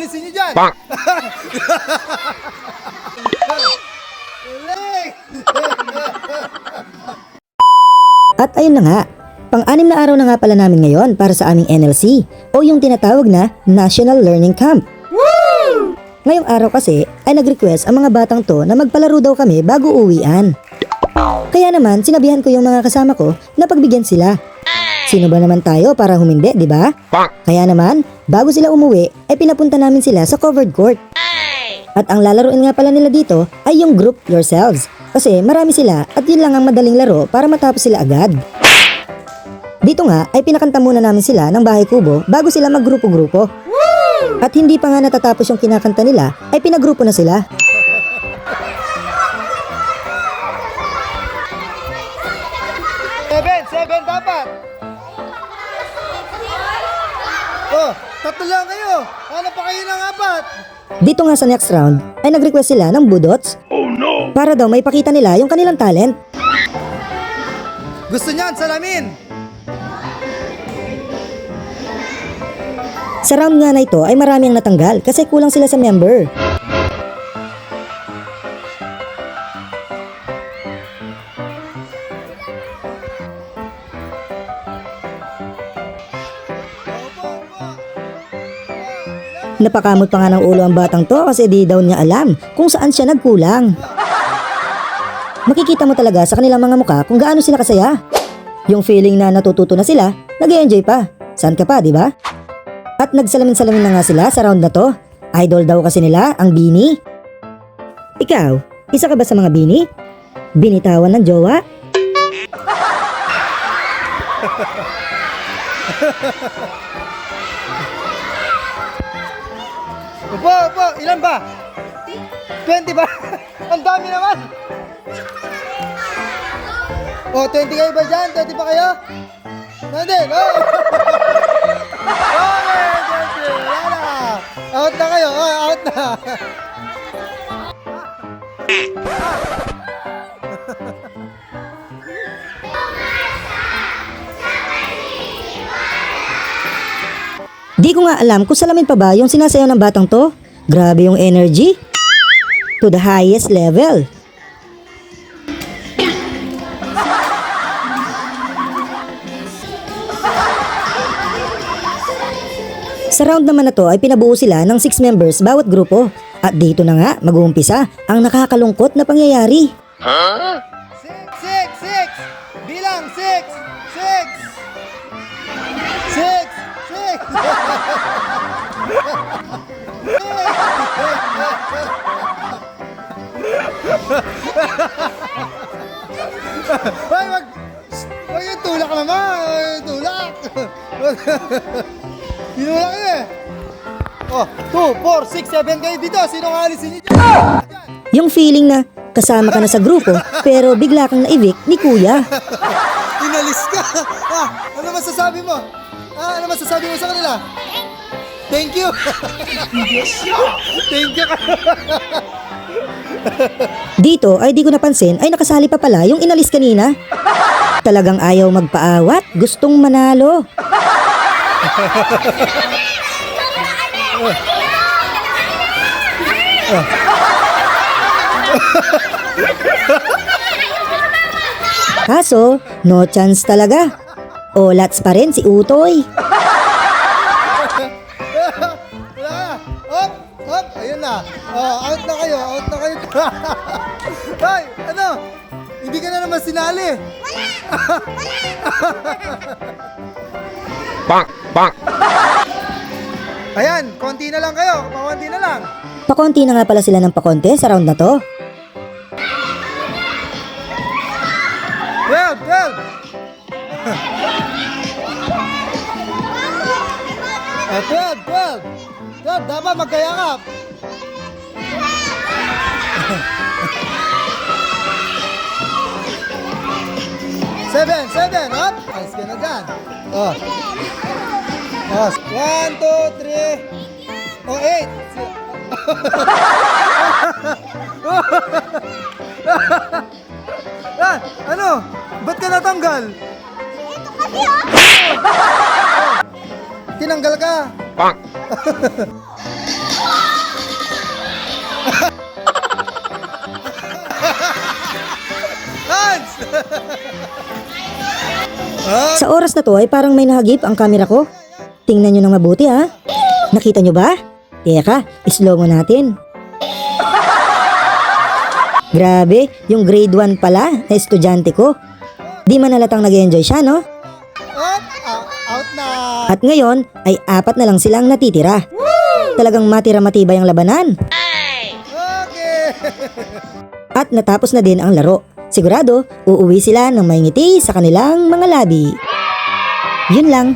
aalisin niyo dyan? Bonk. At ayun na nga, pang-anim na araw na nga pala namin ngayon para sa aming NLC o yung tinatawag na National Learning Camp. Woo! Ngayong araw kasi ay nag-request ang mga batang to na magpalaro daw kami bago uwian. Kaya naman sinabihan ko yung mga kasama ko na pagbigyan sila. Sino ba naman tayo para humindi, di ba? Kaya naman, bago sila umuwi, ay pinapunta namin sila sa covered court. At ang lalaruin nga pala nila dito ay yung group yourselves. Kasi marami sila at yun lang ang madaling laro para matapos sila agad. Dito nga ay pinakanta muna namin sila ng Bahay Kubo bago sila maggrupo-grupo. At hindi pa nga natatapos yung kinakanta nila ay pinagrupo na sila. Seven dapat. Oh, tatlo lang kayo. Ano pa kayo ng apat? Dito nga sa next round ay nag-request sila ng budots. Oh no! Para daw may pakita nila yung kanilang talent. Gusto niyan, salamin. Sa round nga na ito ay marami ang natanggal kasi kulang sila sa member. Napakamot pa nga ng ulo ang batang to kasi di daw niya alam kung saan siya nagkulang. Makikita mo talaga sa kanilang mga mukha kung gaano sila kasaya. Yung feeling na natututo na sila, nag-e-enjoy pa. Saan ka pa, di ba? At nagsalamin-salamin na nga sila sa round na to. Idol daw kasi nila ang Bini. Ikaw, isa ka ba sa mga Bini? Binitawan ng jowa? Upo, ilan ba? 20 ba? Ang dami naman. Oh, 20 kayo ba dyan? 20 pa kayo? Nandun, oh! Okay, 20, wala na. Out na kayo, oh, out na. Di ko nga alam kung salamin pa ba yung sinasayaw ng batang to. Grabe yung energy. To the highest level. Sa round naman na to ay pinabuo sila ng 6 members bawat grupo. At dito na nga mag-uumpisa ang nakakalungkot na pangyayari. Huh? 6. Bilang, 6. 6. Wag yung tulak naman. Tulak. Tinulak yun eh. Oh, 2, 4, 6, 7 kayo dito. Sino nga alisin niyo dyan? Yung feeling na kasama ka na sa grupo pero bigla kang na-evict ni kuya. Inalis ka. Ano masasabi mo? Ano masasabi mo sa kanila? Thank you. Thank you. Dito ay di ko napansin ay nakasali pa pala yung inalis kanina. Talagang ayaw magpaawat, gustong manalo. Kaso, no chance talaga. Olats pa rin si Utoy. Hop, ayun na. Oh, out na kayo. Hoy, ano? Hindi ka na naman sinali. Bonk. Ayan, konti na lang kayo. Pakonti na lang. Pakonti na nga pala sila ng pakonti sa round na to. 12. 12, dapat magkayakap. 7, hop. Ayos ka na dyan. Oh. 1, 2, 3. Oh, 8. Ano? Ba't ka natanggal? Ito kasi Tinanggal ka. Bonk. Sa oras na to ay parang may nahagip ang camera ko. Tingnan nyo nang mabuti ha. Nakita nyo ba? Teka, slow mo natin. Grabe, yung grade 1 pala na estudyante ko. Di man halatang nag-enjoy siya, no? Out na. At ngayon ay 4 na lang silang natitira. Talagang matira-matibay ang labanan. Okay. At natapos na din ang laro. Sigurado, uuwi sila ng may ngiti sa kanilang mga labi. Yun lang.